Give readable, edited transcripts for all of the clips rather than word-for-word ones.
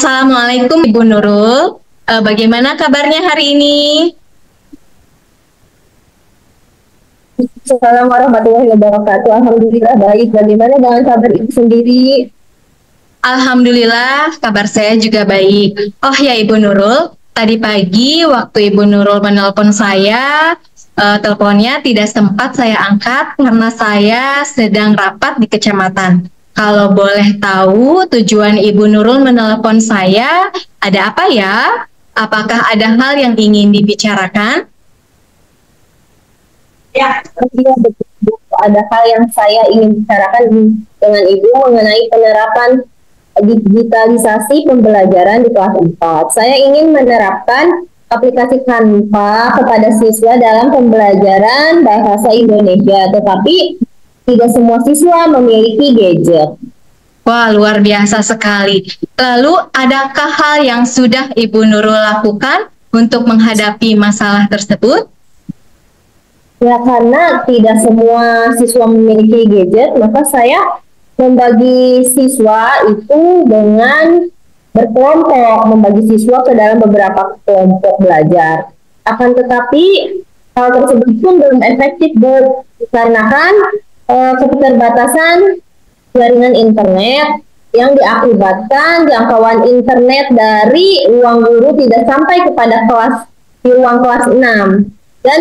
Assalamualaikum Ibu Nurul. Bagaimana kabarnya hari ini? Assalamualaikum warahmatullahi wabarakatuh. Alhamdulillah baik. Bagaimana dengan kabar Ibu sendiri? Alhamdulillah, kabar saya juga baik. Oh ya Ibu Nurul, tadi pagi waktu Ibu Nurul menelpon saya, teleponnya tidak sempat saya angkat karena saya sedang rapat di kecamatan. Kalau boleh tahu tujuan Ibu Nurul menelpon saya, ada apa ya? Apakah ada hal yang ingin dibicarakan? Ya, iya betul. Ada hal yang saya ingin bicarakan dengan Ibu mengenai penerapan digitalisasi pembelajaran di kelas 4. Saya ingin menerapkan aplikasi Canva kepada siswa dalam pembelajaran bahasa Indonesia, tetapi tidak semua siswa memiliki gadget. Wah, luar biasa sekali. Lalu, adakah hal yang sudah Ibu Nurul lakukan untuk menghadapi masalah tersebut? Ya, karena tidak semua siswa memiliki gadget, maka saya membagi siswa itu dengan berkelompok, membagi siswa ke dalam beberapa kelompok belajar. Akan tetapi hal tersebut pun belum efektif, Bu, dikarenakan keterbatasan jaringan internet yang diakibatkan jangkauan internet dari ruang guru tidak sampai kepada kelas di ruang kelas 6 dan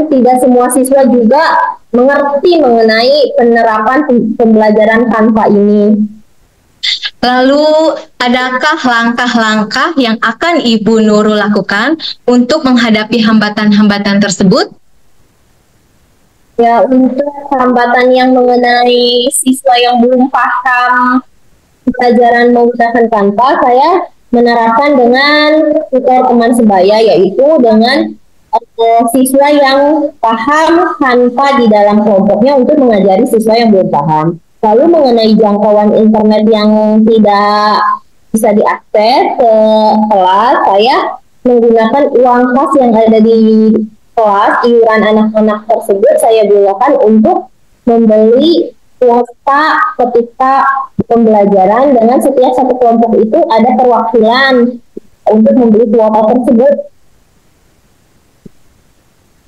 tidak semua siswa juga mengerti mengenai penerapan pembelajaran Canva ini. Lalu, adakah langkah-langkah yang akan Ibu Nurul lakukan untuk menghadapi hambatan-hambatan tersebut? Ya, untuk hambatan yang mengenai siswa yang belum paham pelajaran menggunakan Canva, saya menerapkan dengan tutor teman sebaya, yaitu dengan siswa yang paham tanpa di dalam kelompoknya untuk mengajari siswa yang belum paham. Lalu mengenai jangkauan internet yang tidak bisa diakses ke kelas, saya menggunakan uang kas yang ada di kelas, iuran anak-anak tersebut saya gunakan untuk membeli kuota ketika pembelajaran, dengan setiap satu kelompok itu ada perwakilan untuk membeli kuota tersebut.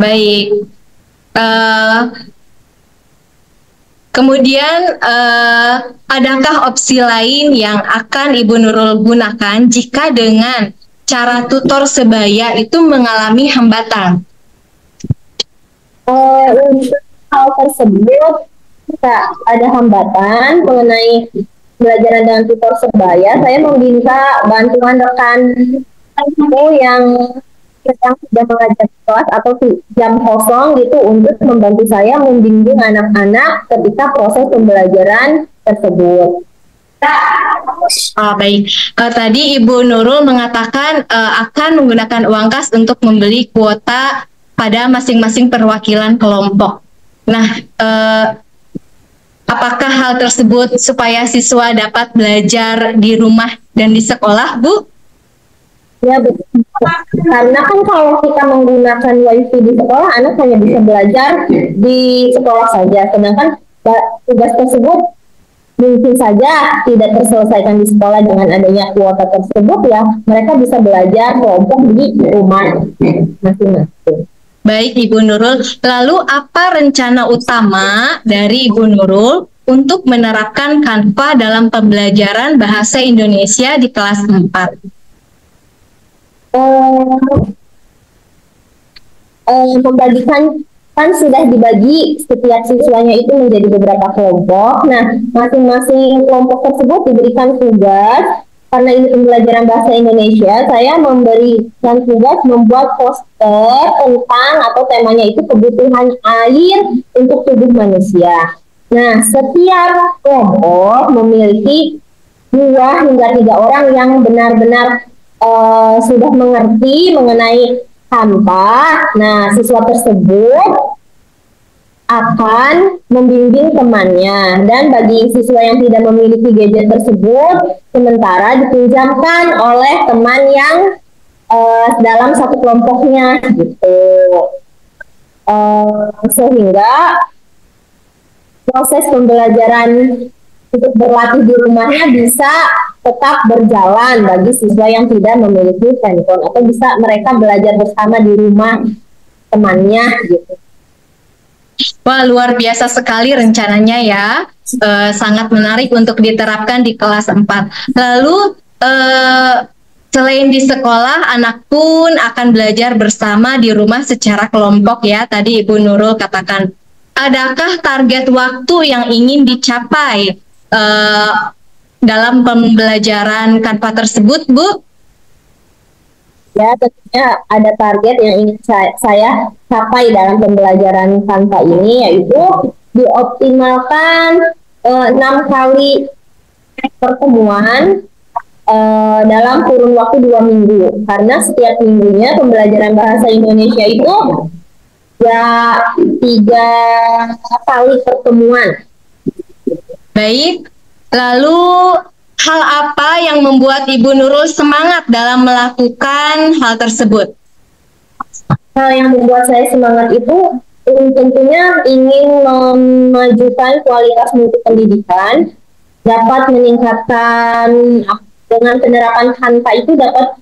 Baik. Kemudian, adakah opsi lain yang akan Ibu Nurul gunakan jika dengan cara tutor sebaya itu mengalami hambatan? Untuk hal tersebut, jika ada hambatan mengenai pembelajaran dengan tutor sebaya, saya meminta bantuan rekan yang sudah mengajar kelas atau jam kosong gitu untuk membantu saya membimbing anak-anak ketika proses pembelajaran tersebut. Baik. Tadi Ibu Nurul mengatakan akan menggunakan uang kas untuk membeli kuota pada masing-masing perwakilan kelompok. Nah, apakah hal tersebut supaya siswa dapat belajar di rumah dan di sekolah, Bu? Ya, betul. Karena kan kalau kita menggunakan wifi di sekolah, anak hanya bisa belajar di sekolah saja. Sedangkan tugas tersebut mungkin saja tidak terselesaikan di sekolah. Dengan adanya kuota tersebut, ya mereka bisa belajar kelompok di rumah masing-masing. Baik Ibu Nurul, lalu apa rencana utama dari Ibu Nurul untuk menerapkan Canva dalam pembelajaran bahasa Indonesia di kelas 4? Membagikan, kan sudah dibagi setiap siswanya itu menjadi beberapa kelompok. Nah, masing-masing kelompok tersebut diberikan tugas. Karena ini pembelajaran bahasa Indonesia, saya memberikan tugas membuat poster tentang, atau temanya itu kebutuhan air untuk tubuh manusia. Nah, setiap kelompok memiliki 2 hingga 3 orang yang benar-benar sudah mengerti mengenai Canva. Nah, siswa tersebut akan membimbing temannya, dan bagi siswa yang tidak memiliki gadget tersebut sementara dipinjamkan oleh teman yang dalam satu kelompoknya gitu. Sehingga proses pembelajaran untuk berlatih di rumahnya bisa tetap berjalan bagi siswa yang tidak memiliki handphone, atau bisa mereka belajar bersama di rumah temannya gitu. Wah, luar biasa sekali rencananya ya. Sangat menarik untuk diterapkan di kelas 4. Lalu selain di sekolah, anak pun akan belajar bersama di rumah secara kelompok ya. Tadi Ibu Nurul katakan. Adakah target waktu yang ingin dicapai dalam pembelajaran Canva tersebut, Bu? Ya, tentunya ada target yang ingin saya capai dalam pembelajaran Canva ini, yaitu dioptimalkan 6 kali pertemuan dalam kurun waktu 2 minggu. Karena setiap minggunya pembelajaran bahasa Indonesia itu ya 3 kali pertemuan. Baik, lalu hal apa yang membuat Ibu Nurul semangat dalam melakukan hal tersebut? Hal yang membuat saya semangat itu tentunya ingin memajukan kualitas mutu pendidikan, dapat meningkatkan dengan penerapan Canva itu dapat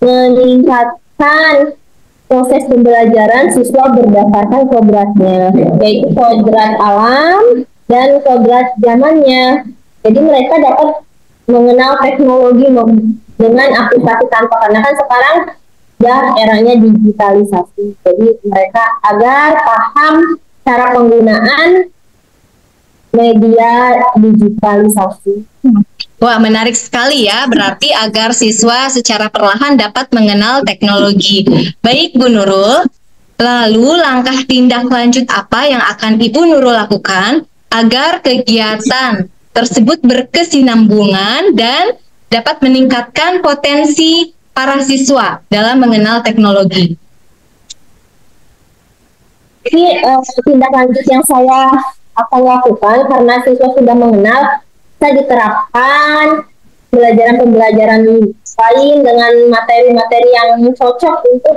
meningkatkan proses pembelajaran siswa berdasarkan kodratnya, yaitu kodrat alam dan kodrat zamannya. Jadi mereka dapat mengenal teknologi dengan aplikasi Canva, karena kan sekarang ya eranya digitalisasi. Jadi mereka agar paham cara penggunaan media digitalisasi. Wah, menarik sekali ya. Berarti agar siswa secara perlahan dapat mengenal teknologi. Baik, Bu Nurul. Lalu langkah tindak lanjut apa yang akan Ibu Nurul lakukan agar kegiatan tersebut berkesinambungan dan dapat meningkatkan potensi para siswa dalam mengenal teknologi? Ini tindak lanjut yang saya akan lakukan karena siswa sudah mengenal, bisa diterapkan pembelajaran lain dengan materi-materi yang cocok untuk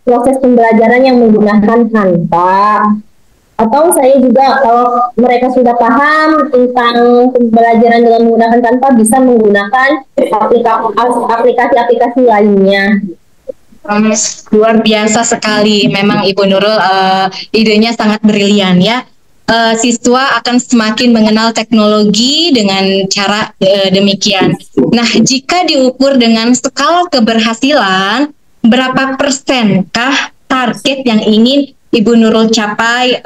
proses pembelajaran yang menggunakan Canva. Atau saya juga kalau mereka sudah paham tentang pembelajaran dengan menggunakan Canva, bisa menggunakan aplikasi-aplikasi lainnya. Luar biasa sekali, memang Ibu Nurul idenya sangat brilian ya. Siswa akan semakin mengenal teknologi dengan cara demikian. Nah, jika diukur dengan skala keberhasilan, berapa persenkah target yang ingin Ibu Nurul capai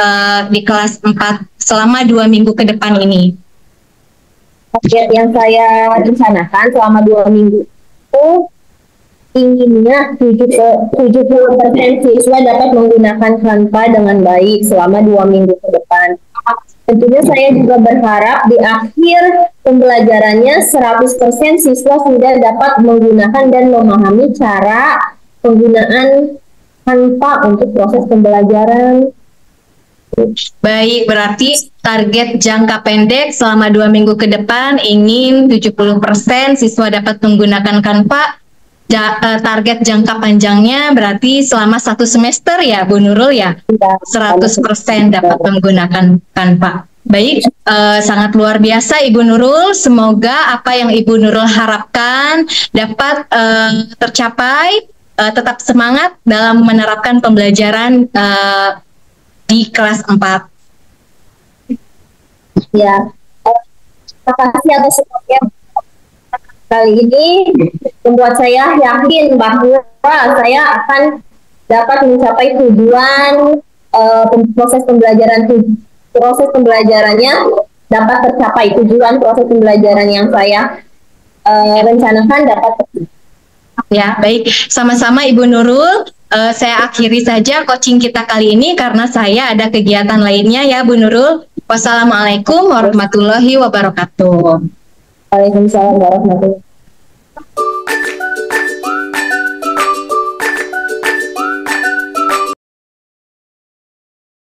di kelas 4 selama 2 minggu ke depan ini? Target yang saya rencanakan selama 2 minggu itu inginnya 70% siswa dapat menggunakan Canva dengan baik selama 2 minggu ke depan. Tentunya saya juga berharap di akhir pembelajarannya 100% siswa sudah dapat menggunakan dan memahami cara penggunaan Canva untuk proses pembelajaran. Baik, berarti target jangka pendek selama 2 minggu ke depan ingin 70% siswa dapat menggunakan Canva. Target jangka panjangnya berarti selama 1 semester ya Bu Nurul ya, 100% dapat menggunakan Canva. Baik, sangat luar biasa Ibu Nurul. Semoga apa yang Ibu Nurul harapkan dapat tercapai. Tetap semangat dalam menerapkan pembelajaran di kelas 4. Ya, terima kasih atas semuanya. Kali ini membuat saya yakin bahwa saya akan dapat mencapai tujuan proses pembelajarannya dapat tercapai, tujuan proses pembelajaran yang saya rencanakan dapat tercapai. Ya, baik. Sama-sama Ibu Nurul. Saya akhiri saja coaching kita kali ini karena saya ada kegiatan lainnya ya Bu Nurul. Wassalamualaikum warahmatullahi wabarakatuh. Waalaikumsalam warahmatullahi wabarakatuh.